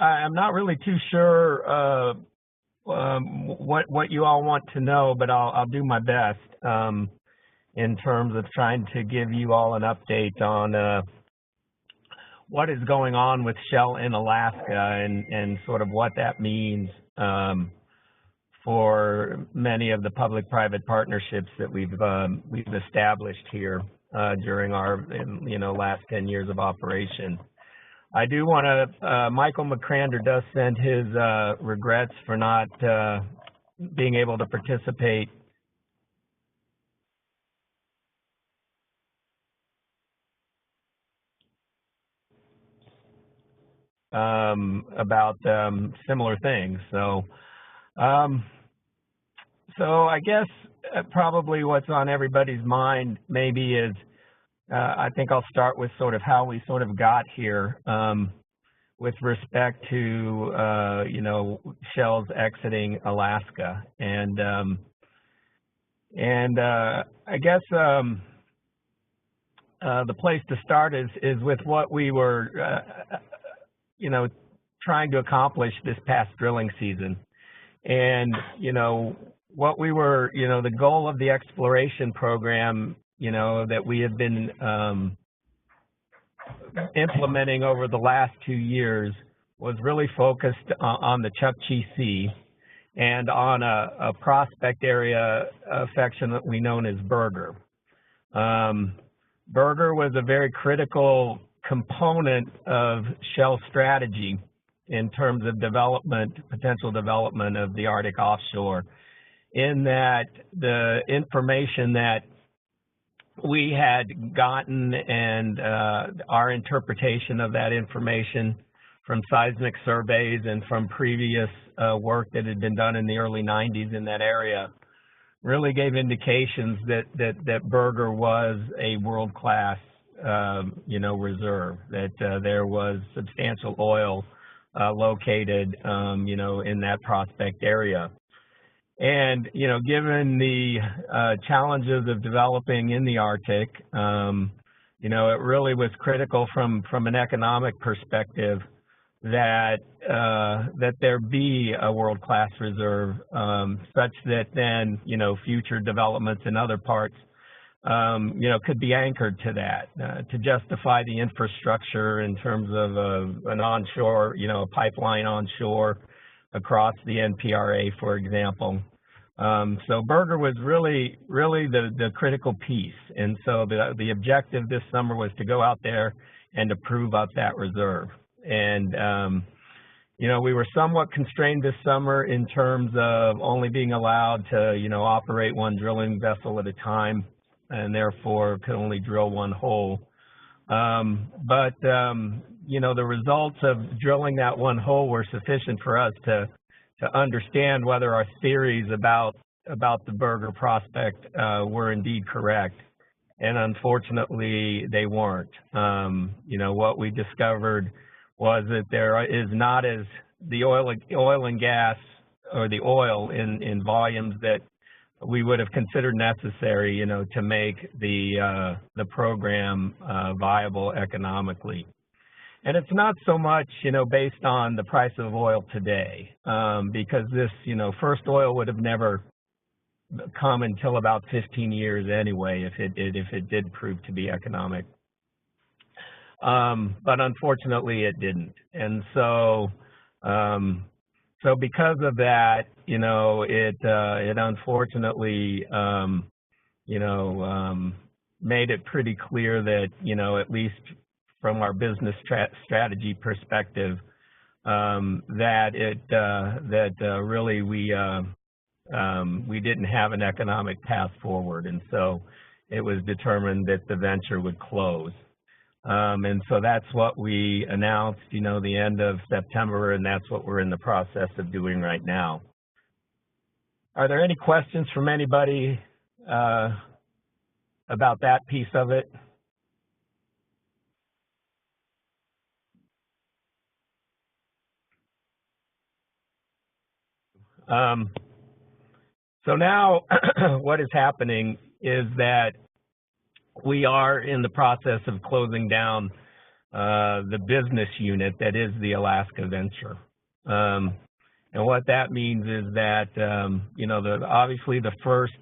I'm not really too sure what you all want to know, but I'll do my best in terms of trying to give you all an update on what is going on with Shell in Alaska and sort of what that means for many of the public-private partnerships that we've established here during our last 10 years of operation. I do want to, Michael McCrander does send his regrets for not being able to participate about similar things. So I guess probably what's on everybody's mind maybe is, I think I'll start with sort of how we sort of got here with respect to, Shell's exiting Alaska. And I guess the place to start is with what we were, trying to accomplish this past drilling season. And, what we were, the goal of the exploration program, that we have been implementing over the last 2 years was really focused on the Chukchi Sea and on a prospect area affectionately known as Burger. Burger was a very critical component of Shell strategy in terms of potential development of the Arctic offshore, in that the information that we had gotten and our interpretation of that information from seismic surveys and from previous work that had been done in the early 90s in that area really gave indications that Burger was a world-class reserve, that there was substantial oil located in that prospect area. And, given the challenges of developing in the Arctic, it really was critical from an economic perspective that there be a world-class reserve, such that then, future developments in other parts, could be anchored to that, to justify the infrastructure in terms of an onshore, a pipeline onshore across the NPRA, for example. So Burger was really the critical piece. And so the objective this summer was to go out there and to prove up that reserve. And, we were somewhat constrained this summer in terms of only being allowed to, operate one drilling vessel at a time, and therefore could only drill one hole. But the results of drilling that one hole were sufficient for us to understand whether our theories about the Burger prospect were indeed correct. And unfortunately, they weren't. What we discovered was that there is not as the oil and gas, or the oil in volumes that we would have considered necessary, to make the program viable economically. And it's not so much, based on the price of oil today, because this, first oil would have never come until about 15 years anyway, if it did prove to be economic. But unfortunately, it didn't. And so because of that, it unfortunately, made it pretty clear that, at least from our business strategy perspective, that really we didn't have an economic path forward, and so it was determined that the venture would close. And so that's what we announced, the end of September, and that's what we're in the process of doing right now. Are there any questions from anybody about that piece of it? So now what is happening is that we are in the process of closing down the business unit that is the Alaska venture. And what that means is that, obviously the first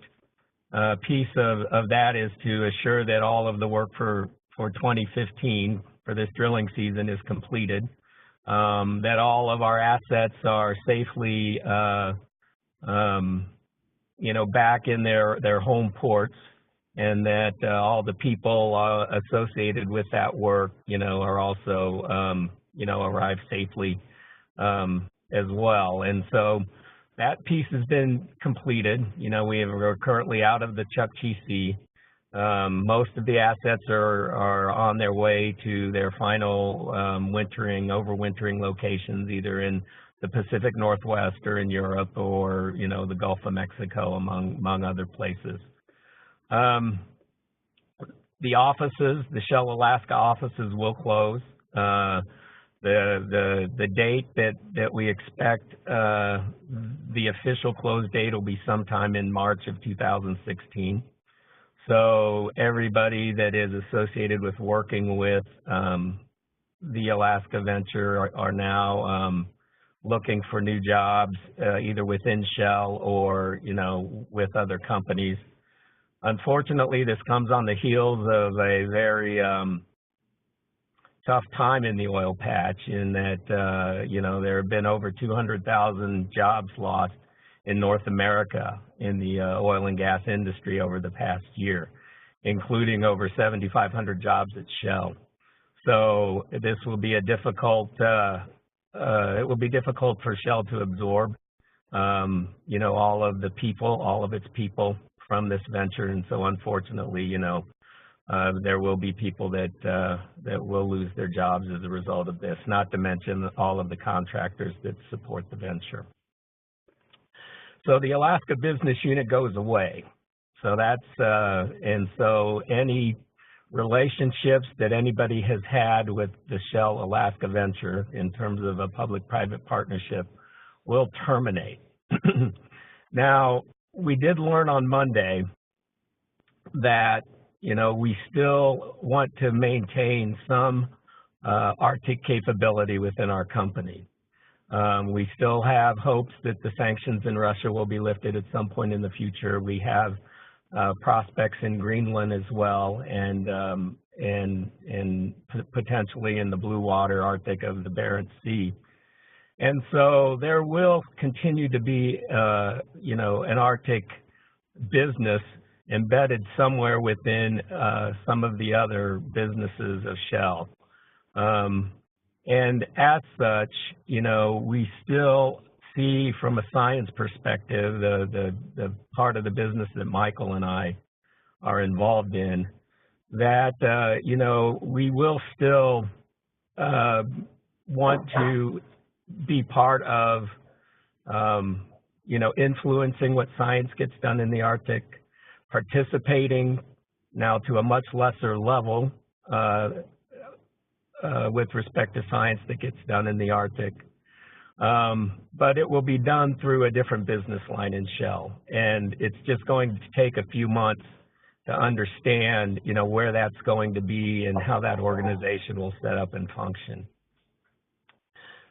piece of that is to assure that all of the work for 2015 for this drilling season is completed, that all of our assets are safely, back in their home ports, and that all the people associated with that work, are also, arrive safely as well. And so that piece has been completed. We're currently out of the Chukchi Sea. Most of the assets are on their way to their final overwintering locations, either in the Pacific Northwest or in Europe or, the Gulf of Mexico, among other places. The offices, the Shell Alaska offices, will close. The date that we expect, the official close date will be sometime in March of 2016. So everybody that is associated with working with the Alaska venture are now looking for new jobs, either within Shell or, with other companies. Unfortunately, this comes on the heels of a very tough time in the oil patch, in that, there have been over 200,000 jobs lost in North America in the oil and gas industry over the past year, including over 7,500 jobs at Shell. So this will be it will be difficult for Shell to absorb, all of its people from this venture. And so unfortunately, there will be people that will lose their jobs as a result of this, not to mention all of the contractors that support the venture. So the Alaska business unit goes away. So and so any relationships that anybody has had with the Shell Alaska venture in terms of a public-private partnership will terminate. Now, we did learn on Monday that we still want to maintain some Arctic capability within our company. We still have hopes that the sanctions in Russia will be lifted at some point in the future. We have prospects in Greenland as well, and potentially in the blue water Arctic of the Barents Sea. And so there will continue to be, an Arctic business embedded somewhere within some of the other businesses of Shell. And as such, we still see from a science perspective, the part of the business that Michael and I are involved in, that, we will still want to be part of, influencing what science gets done in the Arctic, participating now to a much lesser level with respect to science that gets done in the Arctic. But it will be done through a different business line in Shell. And it's just going to take a few months to understand, where that's going to be and how that organization will set up and function.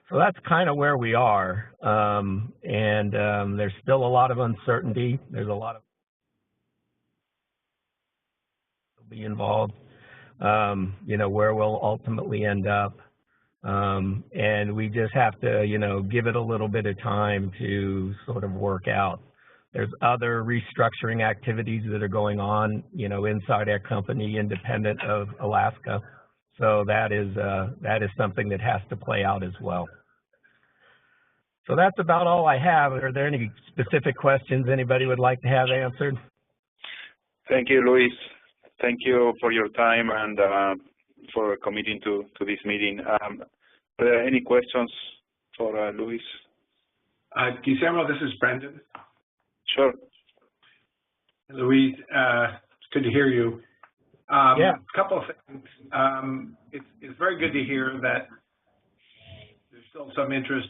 So that's kind of where we are. And there's still a lot of uncertainty. There's a lot of be involved, where we'll ultimately end up. And we just have to, give it a little bit of time to sort of work out. There's other restructuring activities that are going on, inside our company, independent of Alaska. So that is something that has to play out as well. So that's about all I have. Are there any specific questions anybody would like to have answered? Thank you, Luis. Thank you for your time and for committing to this meeting. Are there any questions for Luis? Guillermo, this is Brendan. Sure. Luis, it's good to hear you. Yeah. A couple of things. It's very good to hear that there's still some interest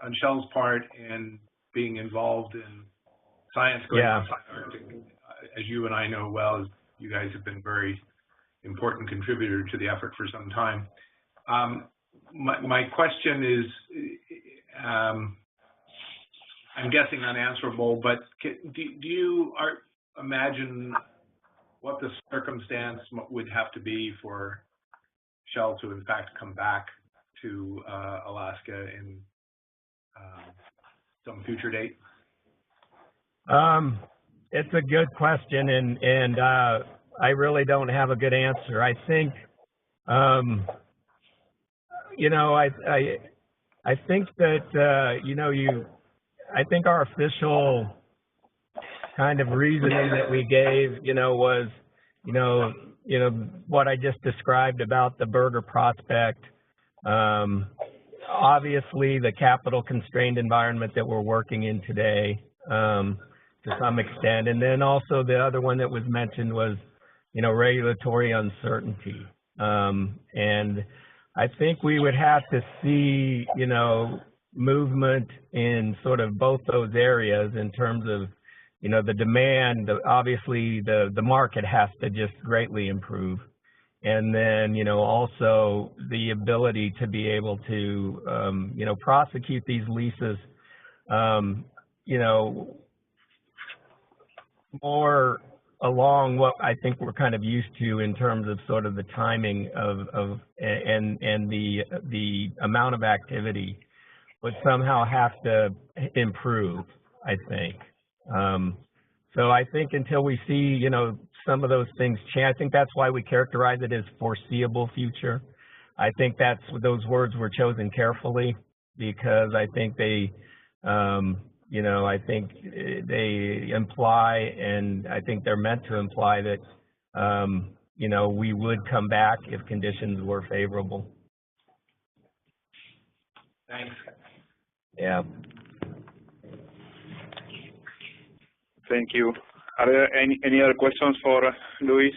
on Shell's part in being involved in science going outside Arctic. As you and I know well, you guys have been very important contributor to the effort for some time. My question is, I'm guessing unanswerable, but do you imagine what the circumstance would have to be for Shell to, in fact, come back to Alaska in some future date? It's a good question, and I really don't have a good answer. I think, you know, I think that you know, I think our official kind of reasoning that we gave, you know, was, you know, what I just described about the Burger prospect. Obviously, the capital constrained environment that we're working in today, to some extent, and then also the other one that was mentioned was, you know, regulatory uncertainty. And I think we would have to see, you know, movement in sort of both those areas in terms of, you know, the demand. Obviously, the market has to just greatly improve. And then, you know, also the ability to be able to, you know, prosecute these leases, you know, more along what I think we're kind of used to in terms of sort of the timing and the amount of activity would somehow have to improve, I think. So I think until we see, you know, some of those things change, I think that's why we characterize it as foreseeable future. I think those words were chosen carefully because I think they, you know, I think they imply, and I think they're meant to imply that, you know, we would come back if conditions were favorable. Thanks. Yeah. Thank you. Are there any other questions for Luis?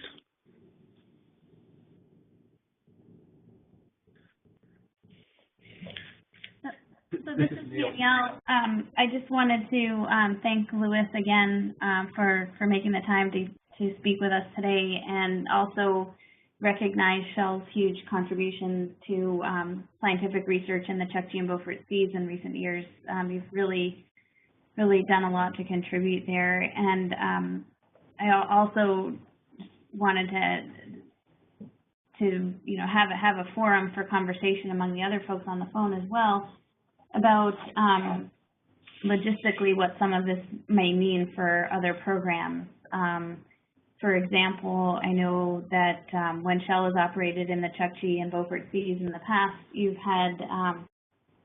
So this is Danielle. I just wanted to thank Luis again for making the time to speak with us today, and also recognize Shell's huge contributions to scientific research in the Chukchi and Beaufort Seas in recent years. You've really done a lot to contribute there, and I also wanted to you know have a forum for conversation among the other folks on the phone as well about logistically what some of this may mean for other programs. For example, I know that when Shell has operated in the Chukchi and Beaufort Seas in the past, you've had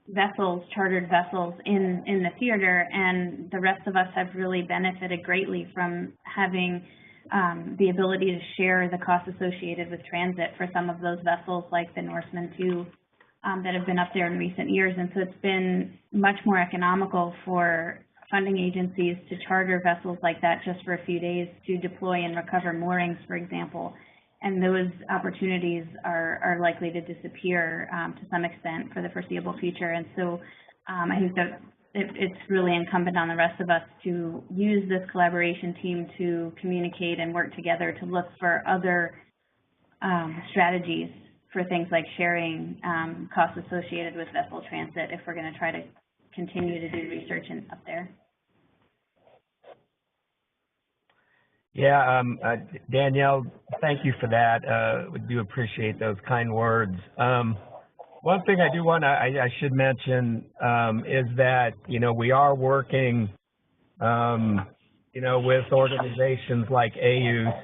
vessels, chartered vessels in the theater, and the rest of us have really benefited greatly from having the ability to share the costs associated with transit for some of those vessels, like the Norseman II, that have been up there in recent years. And so it's been much more economical for funding agencies to charter vessels like that just for a few days to deploy and recover moorings, for example. And those opportunities are likely to disappear to some extent for the foreseeable future. And so I think that it's really incumbent on the rest of us to use this collaboration team to communicate and work together to look for other strategies for things like sharing costs associated with vessel transit if we're going to try to continue to do research up there. Yeah, Danielle, thank you for that. We do appreciate those kind words. One thing I do want to, I should mention is that, you know, we are working, you know, with organizations like AUS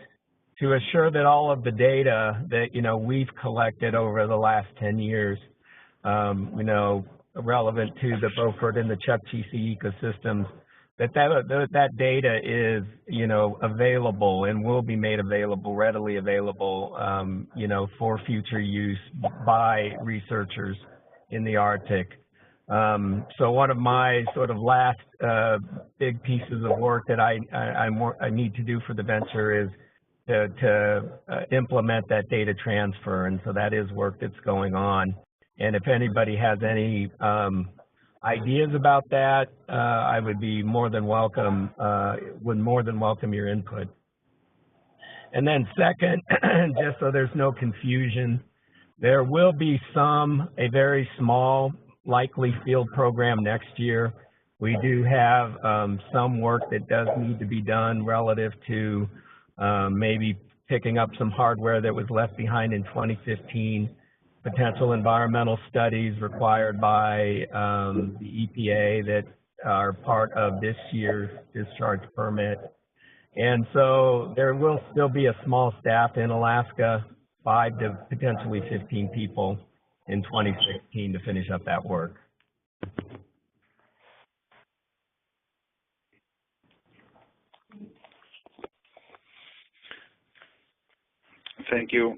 to assure that all of the data that, you know, we've collected over the last 10 years, you know, relevant to the Beaufort and the Chukchi Sea ecosystems, that data is, you know, available and will be made available, readily available, you know, for future use by researchers in the Arctic. So one of my sort of last big pieces of work that I need to do for the venture is to implement that data transfer, and so that is work that's going on. And if anybody has any ideas about that, I would be more than welcome. Would more than welcome your input. And then second, just so there's no confusion, there will be a very small, likely field program next year. We do have some work that does need to be done relative to maybe picking up some hardware that was left behind in 2015, potential environmental studies required by the EPA that are part of this year's discharge permit. And so there will still be a small staff in Alaska, 5 to potentially 15 people in 2016 to finish up that work. Thank you.